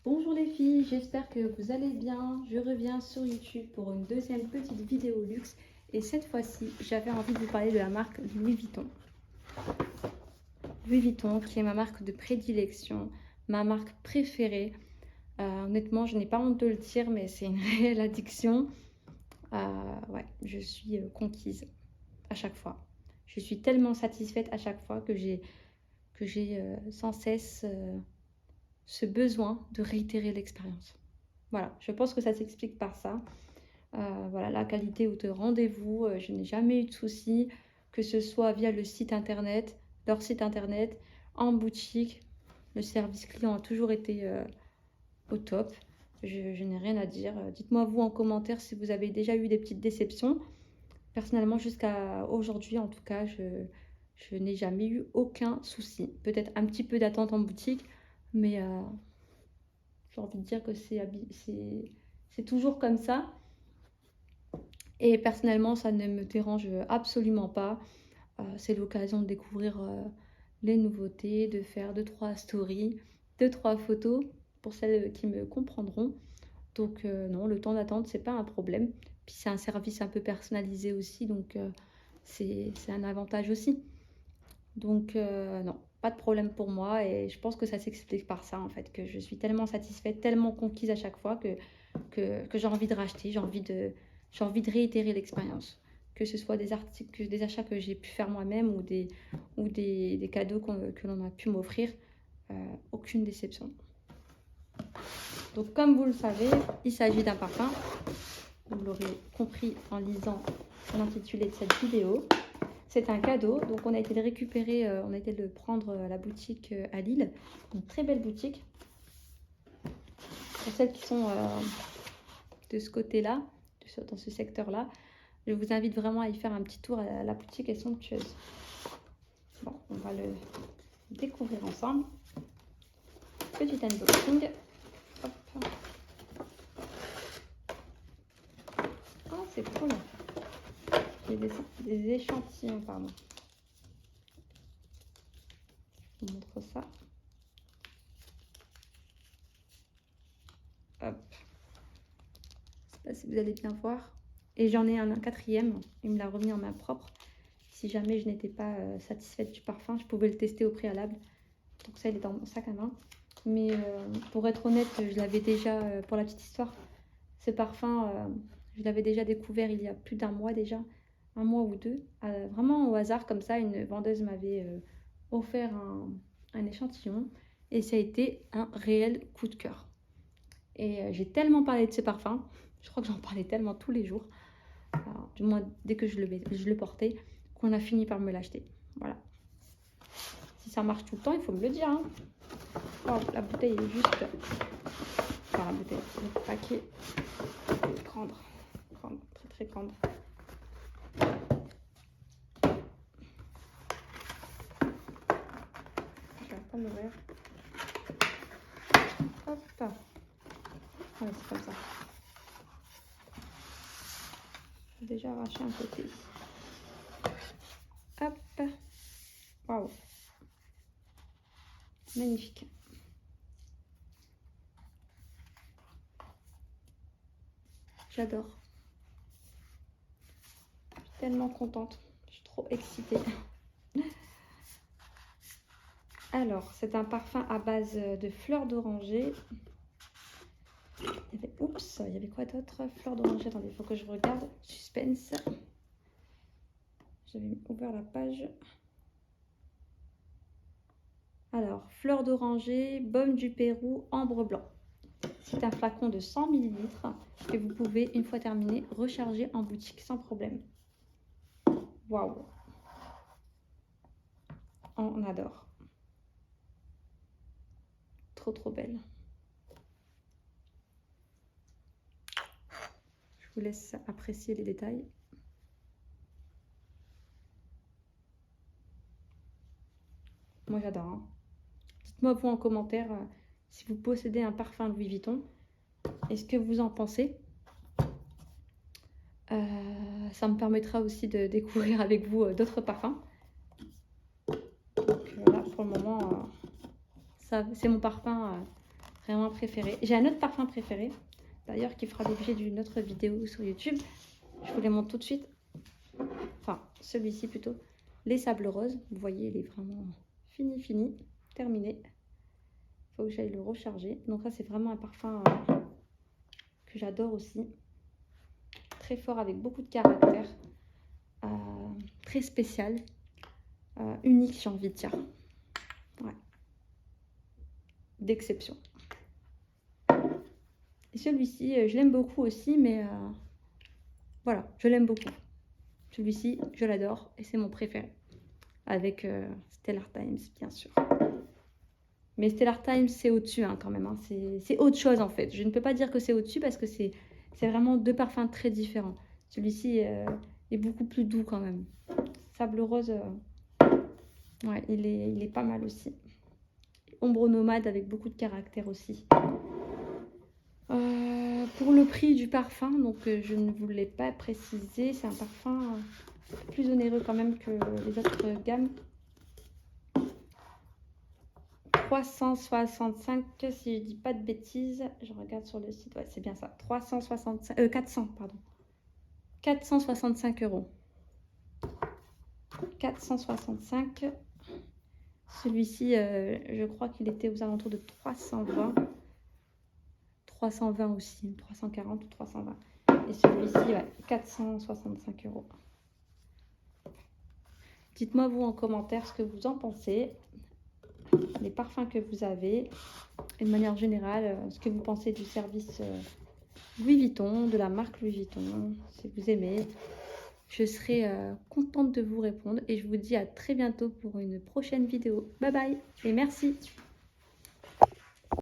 Bonjour les filles, j'espère que vous allez bien. Je reviens sur YouTube pour une deuxième petite vidéo luxe. Et cette fois-ci, j'avais envie de vous parler de la marque Louis Vuitton. Louis Vuitton, qui est ma marque de prédilection, ma marque préférée. Honnêtement, je n'ai pas honte de le dire, mais c'est une réelle addiction. Ouais, je suis conquise à chaque fois. Je suis tellement satisfaite à chaque fois que j'ai sans cesse ce besoin de réitérer l'expérience. Voilà, je pense que ça s'explique par ça. Voilà, la qualité au rendez-vous, je n'ai jamais eu de soucis, que ce soit via le site internet, leur site internet, en boutique. Le service client a toujours été au top. Je n'ai rien à dire. Dites-moi vous en commentaire si vous avez déjà eu des petites déceptions. Personnellement, jusqu'à aujourd'hui, en tout cas, je n'ai jamais eu aucun souci. Peut-être un petit peu d'attente en boutique, mais j'ai envie de dire que c'est toujours comme ça. Et personnellement, ça ne me dérange absolument pas. C'est l'occasion de découvrir les nouveautés, de faire 2-3 stories, 2-3 photos pour celles qui me comprendront. Donc non, le temps d'attente, c'est pas un problème. Puis c'est un service un peu personnalisé aussi, donc c'est un avantage aussi. Donc non, pas de problème pour moi et je pense que ça s'explique par ça en fait, que je suis tellement satisfaite, tellement conquise à chaque fois que j'ai envie de racheter, j'ai envie de réitérer l'expérience. Que ce soit des articles, des achats que j'ai pu faire moi-même ou des cadeaux que l'on a pu m'offrir, aucune déception. Donc comme vous le savez, il s'agit d'un parfum. Vous l'aurez compris en lisant l'intitulé de cette vidéo. C'est un cadeau, donc on a été le récupérer, on a été le prendre à la boutique à Lille, une très belle boutique. Pour celles qui sont de ce côté-là, dans ce secteur-là, je vous invite vraiment à y faire un petit tour. La boutique est somptueuse. Bon, on va le découvrir ensemble. Petit unboxing. Hop. Oh, c'est cool. Il y a des échantillons, pardon. Je vous montre ça. Hop. Je sais pas si vous allez bien voir. Et j'en ai un quatrième. Il me l'a remis en main propre. Si jamais je n'étais pas satisfaite du parfum, je pouvais le tester au préalable. Donc ça, il est dans mon sac à main. Mais pour être honnête, je l'avais déjà, pour la petite histoire, ce parfum, je l'avais déjà découvert il y a plus d'un mois déjà, un mois ou deux. Vraiment au hasard comme ça, une vendeuse m'avait offert un échantillon et ça a été un réel coup de cœur. Et j'ai tellement parlé de ce parfum, je crois que j'en parlais tellement tous les jours, du moins dès que je le portais, qu'on a fini par me l'acheter. Voilà. Si ça marche tout le temps, il faut me le dire. Hein. Oh, la bouteille est juste... Enfin, la bouteille, le paquet est grande, très très grande. Je vais pas l'ouvrir. Hop. Voilà, c'est comme ça. J'ai déjà arraché un côté. Hop. Waouh. Magnifique. J'adore. Je suis tellement contente. Je suis trop excitée. Alors, c'est un parfum à base de fleurs d'oranger. Oups, il y avait quoi d'autre? Fleurs d'oranger, attendez, il faut que je regarde. Suspense. J'avais ouvert la page. Alors, fleurs d'oranger, baume du Pérou, ambre blanc. C'est un flacon de 100 ml que vous pouvez, une fois terminé, recharger en boutique sans problème. Waouh! On adore. Trop trop belle. Je vous laisse apprécier les détails. Moi j'adore. Hein. Dites-moi vous en commentaire si vous possédez un parfum Louis Vuitton. Est-ce que vous en pensez? Ça me permettra aussi de découvrir avec vous d'autres parfums. Donc là pour le moment, c'est mon parfum Vraiment préféré. J'ai un autre parfum préféré, d'ailleurs, qui fera l'objet d'une autre vidéo sur YouTube. Je vous les montre tout de suite. Enfin, celui-ci plutôt. Les Sables Roses. Vous voyez, il est vraiment fini, terminé. Il faut que j'aille le recharger. Donc ça, c'est vraiment un parfum que j'adore aussi. Très fort, avec beaucoup de caractère. Très spécial. Unique, j'ai envie de dire. Ouais. D'exception. Et celui-ci, je l'aime beaucoup aussi, mais voilà, je l'aime beaucoup. Celui-ci, je l'adore et c'est mon préféré. Avec Stellar Times, bien sûr. Mais Stellar Times, c'est au-dessus hein, quand même. Hein. C'est autre chose en fait. Je ne peux pas dire que c'est au-dessus parce que c'est vraiment deux parfums très différents. Celui-ci est beaucoup plus doux quand même. Sable Rose, ouais, il est pas mal aussi. Ombre nomade avec beaucoup de caractère aussi. Pour le prix du parfum, donc je ne vous l'ai pas précisé, c'est un parfum plus onéreux quand même que les autres gammes. 365, si je dis pas de bêtises, je regarde sur le site, ouais, c'est bien ça. 400, pardon. 465 €. 465. Celui-ci, je crois qu'il était aux alentours de 320. 320 aussi, 340 ou 320. Et celui-ci, ouais, 465 €. Dites-moi vous en commentaire ce que vous en pensez, les parfums que vous avez, et de manière générale, ce que vous pensez du service Louis Vuitton, de la marque Louis Vuitton, si vous aimez. Je serai contente de vous répondre et je vous dis à très bientôt pour une prochaine vidéo. Bye bye et merci.